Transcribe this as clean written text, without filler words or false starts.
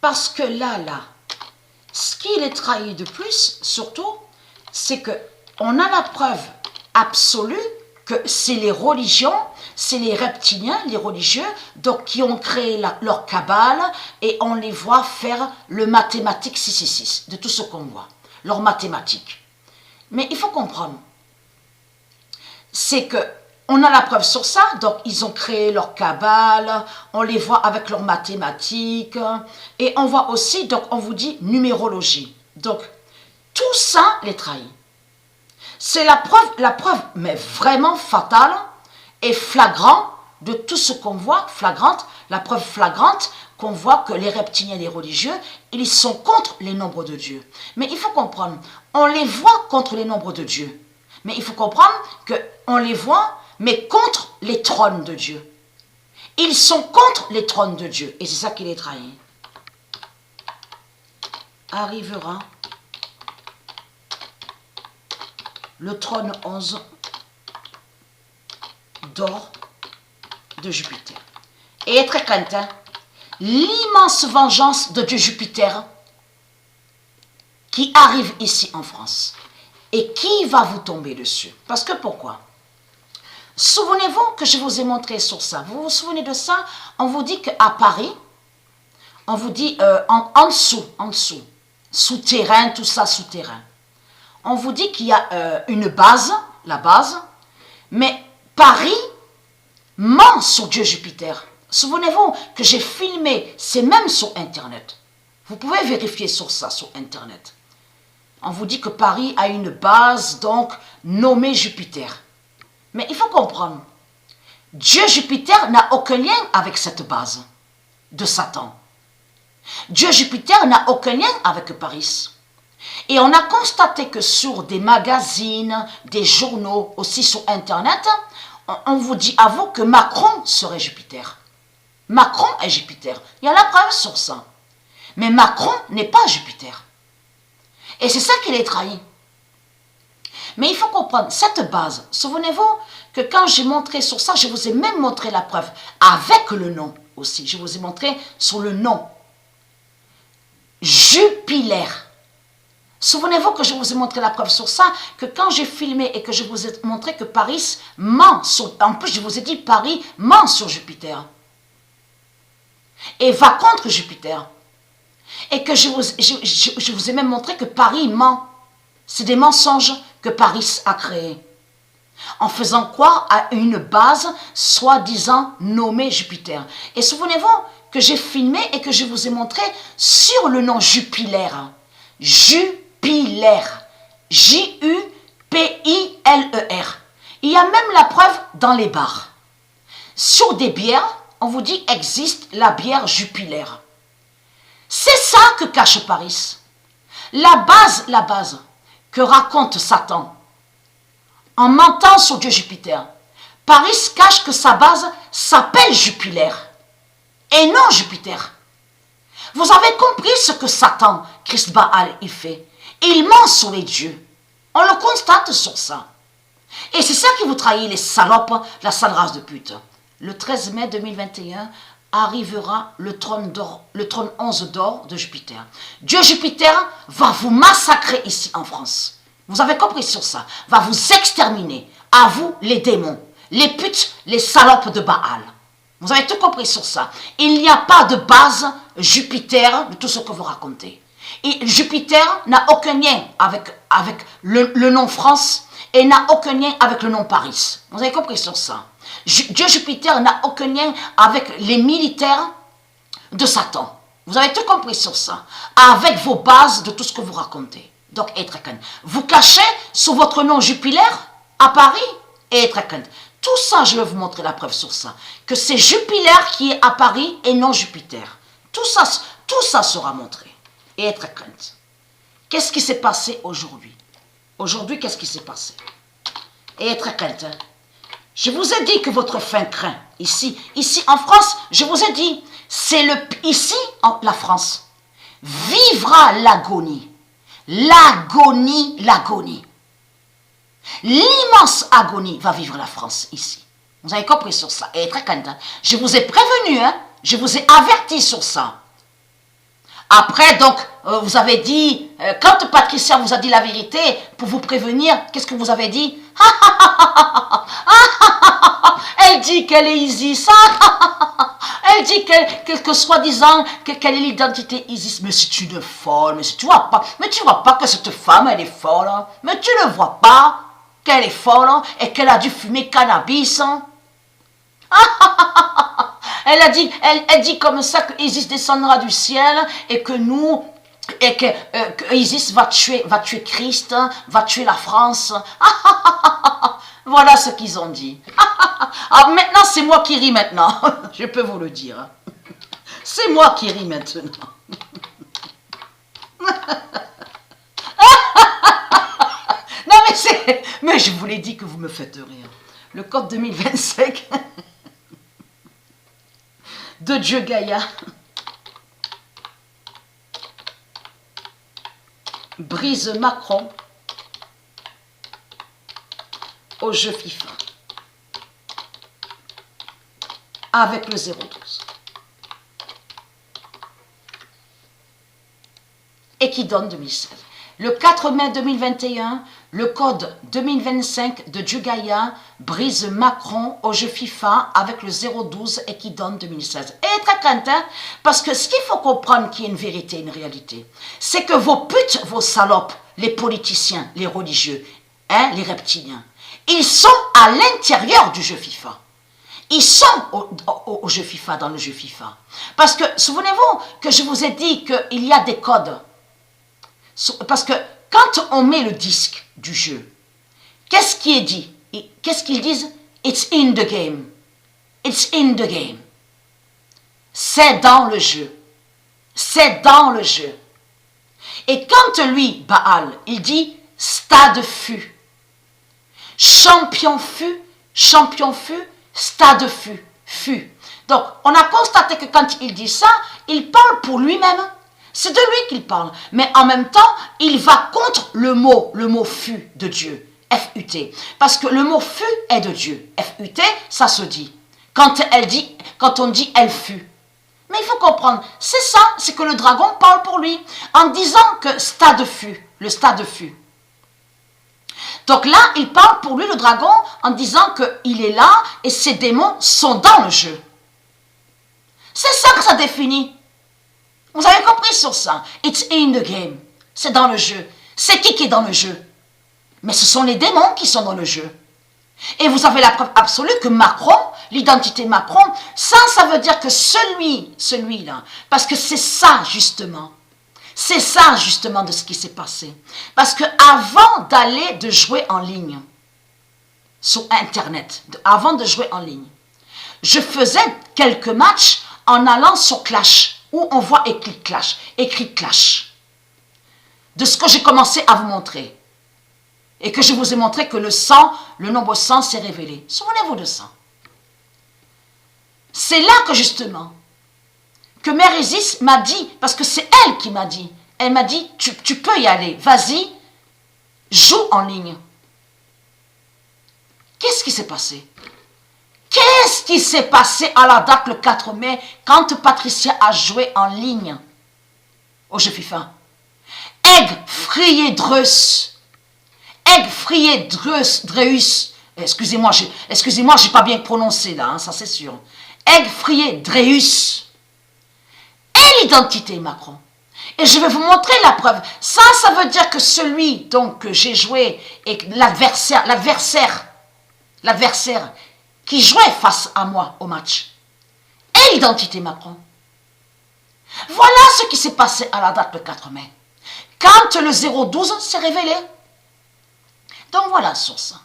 Parce que là, ce qui les trahit de plus, surtout, c'est qu'on a la preuve absolue que c'est les religions, c'est les reptiliens, les religieux, donc qui ont créé leur cabale, et on les voit faire le mathématique 666, de tout ce qu'on voit, leur mathématique. Mais il faut comprendre, c'est que on a la preuve sur ça, donc ils ont créé leur cabale, on les voit avec leurs mathématiques, et on voit aussi, donc on vous dit numérologie. Donc tout ça les trahit. C'est la preuve, mais vraiment fatale et flagrante de tout ce qu'on voit, flagrante, la preuve flagrante qu'on voit que les reptiliens et les religieux, ils sont contre les nombres de Dieu. Mais il faut comprendre, on les voit contre les nombres de Dieu. Mais il faut comprendre qu'on les voit, mais contre les trônes de Dieu. Ils sont contre les trônes de Dieu. Et c'est ça qui les trahit. Arrivera le trône 11 d'or de Jupiter. Et très craintin, l'immense vengeance de Dieu Jupiter qui arrive ici en France. Et qui va vous tomber dessus? Parce que pourquoi? Souvenez-vous que je vous ai montré sur ça. Vous vous souvenez de ça? On vous dit qu'à Paris, on vous dit en dessous, souterrain, tout ça, souterrain. On vous dit qu'il y a une base, la base, mais Paris ment sur Dieu Jupiter. Souvenez-vous que j'ai filmé, c'est même sur Internet. Vous pouvez vérifier sur ça, sur Internet. On vous dit que Paris a une base, donc, nommée Jupiter. Mais il faut comprendre, Dieu Jupiter n'a aucun lien avec cette base de Satan. Dieu Jupiter n'a aucun lien avec Paris. Et on a constaté que sur des magazines, des journaux, aussi sur Internet, on vous dit à vous que Macron serait Jupiter. Macron est Jupiter. Il y a la preuve sur ça. Mais Macron n'est pas Jupiter. Et c'est ça qui les trahit. Mais il faut comprendre, cette base, souvenez-vous que quand j'ai montré sur ça, je vous ai même montré la preuve, avec le nom aussi. Je vous ai montré sur le nom. Jupiler. Souvenez-vous que je vous ai montré la preuve sur ça, que quand j'ai filmé et que je vous ai montré que Paris ment sur... En plus, je vous ai dit, Paris ment sur Jupiter. Et va contre Jupiter. Et que je vous ai même montré que Paris ment. C'est des mensonges que Paris a créés. En faisant croire à une base, soi-disant nommée Jupiter. Et souvenez-vous que j'ai filmé et que je vous ai montré sur le nom Jupiler. Jupiler. J-U-P-I-L-E-R. Il y a même la preuve dans les bars. Sur des bières, on vous dit existe la bière Jupiler. C'est ça que cache Paris. La base que raconte Satan en mentant sur Dieu Jupiter. Paris cache que sa base s'appelle Jupiler et non Jupiter. Vous avez compris ce que Satan, Christ Baal, il fait. Il ment sur les dieux. On le constate sur ça. Et c'est ça qui vous trahit, les salopes, la sale race de pute. Le 13 mai 2021 arrivera le trône 11 d'or de Jupiter. Dieu Jupiter va vous massacrer ici en France. Vous avez compris sur ça. Va vous exterminer. À vous, les démons, les putes, les salopes de Baal. Vous avez tout compris sur ça. Il n'y a pas de base Jupiter de tout ce que vous racontez. Et Jupiter n'a aucun lien avec le nom France et n'a aucun lien avec le nom Paris. Vous avez compris sur ça. Dieu Jupiter n'a aucun lien avec les militaires de Satan. Vous avez tout compris sur ça. Avec vos bases de tout ce que vous racontez. Donc, vous cachez sous votre nom Jupiler à Paris et tout ça, je vais vous montrer la preuve sur ça. Que c'est Jupiler qui est à Paris et non Jupiter. Tout ça sera montré. Et être crainte. Qu'est-ce qui s'est passé aujourd'hui? Aujourd'hui, qu'est-ce qui s'est passé? Et être crainte. Je vous ai dit que votre fin craint. Ici en France, je vous ai dit, c'est ici, la France, vivra l'agonie. L'agonie. L'immense agonie va vivre la France ici. Vous avez compris sur ça. Et très crainte. Je vous ai prévenu, je vous ai averti sur ça. Après, donc, vous avez dit, quand Patricia vous a dit la vérité, pour vous prévenir, qu'est-ce que vous avez dit? Elle dit qu'elle est Isis. Elle dit que soi-disant, quelle est l'identité Isis. Mais c'est une folle, mais tu vois pas que cette femme, elle est folle. Hein? Mais tu ne vois pas qu'elle est folle hein? Et qu'elle a dû fumer cannabis. Hein? Elle dit comme ça que Isis descendra du ciel et que nous, et que Isis va tuer Christ, va tuer la France. Voilà ce qu'ils ont dit. Alors maintenant, c'est moi qui ris maintenant. Je peux vous le dire. C'est moi qui ris maintenant. Non mais je vous l'ai dit que vous me faites rire. Le code 2025 de Dieu Gaïa brise Macron au jeu FIFA avec le 012 et qui donne 2016. Le 4 mai 2021, le code 2025 de Dieu Gaïa brise Macron au jeu FIFA avec le 012 et qui donne 2016. Et très crainte, hein, parce que ce qu'il faut comprendre qui est une vérité, une réalité, c'est que vos putes, vos salopes, les politiciens, les religieux, hein, les reptiliens, ils sont à l'intérieur du jeu FIFA. Ils sont au jeu FIFA, dans le jeu FIFA. Parce que, souvenez-vous que je vous ai dit qu'il y a des codes. Parce que quand on met le disque du jeu, qu'est-ce qui est dit? Qu'est-ce qu'ils disent? It's in the game. It's in the game. C'est dans le jeu. C'est dans le jeu. Et quand lui, Baal, il dit stade fut. Champion fut, stade fut. Donc, on a constaté que quand il dit ça, il parle pour lui-même. C'est de lui qu'il parle. Mais en même temps, il va contre le mot fut de Dieu. F-U-T. Parce que le mot fut est de Dieu. F-U-T, ça se dit. Quand on dit elle fut. Mais il faut comprendre, c'est ça, c'est que le dragon parle pour lui. En disant que stade fut, le stade fut. Donc là, il parle pour lui, le dragon, en disant qu'il est là et ses démons sont dans le jeu. C'est ça que ça définit. Vous avez compris sur ça. It's in the game. C'est dans le jeu. C'est qui est dans le jeu? Mais ce sont les démons qui sont dans le jeu. Et vous avez la preuve absolue que Macron, l'identité Macron, ça veut dire que celui-là, parce que c'est ça justement. C'est ça justement de ce qui s'est passé. Parce que avant de jouer en ligne, sur Internet, avant de jouer en ligne, je faisais quelques matchs en allant sur Clash, où on voit écrit Clash. De ce que j'ai commencé à vous montrer. Et que je vous ai montré que le nombre 100 s'est révélé. Souvenez-vous de ça. C'est là que justement, que Mère Isis m'a dit, parce que c'est elle qui m'a dit, elle m'a dit, tu peux y aller, vas-y, joue en ligne. Qu'est-ce qui s'est passé? Qu'est-ce qui s'est passé à la date le 4 mai quand Patricia a joué en ligne au jeu FIFA? Egg Friedreus. Excusez-moi, j'ai pas bien prononcé là, hein, ça c'est sûr. Egg Friedreus. Et l'identité Macron. Et je vais vous montrer la preuve. Ça veut dire que celui donc que j'ai joué et l'adversaire qui jouait face à moi au match. Et l'identité Macron. Voilà ce qui s'est passé à la date le 4 mai. Quand le 012 s'est révélé. Donc voilà sur ça.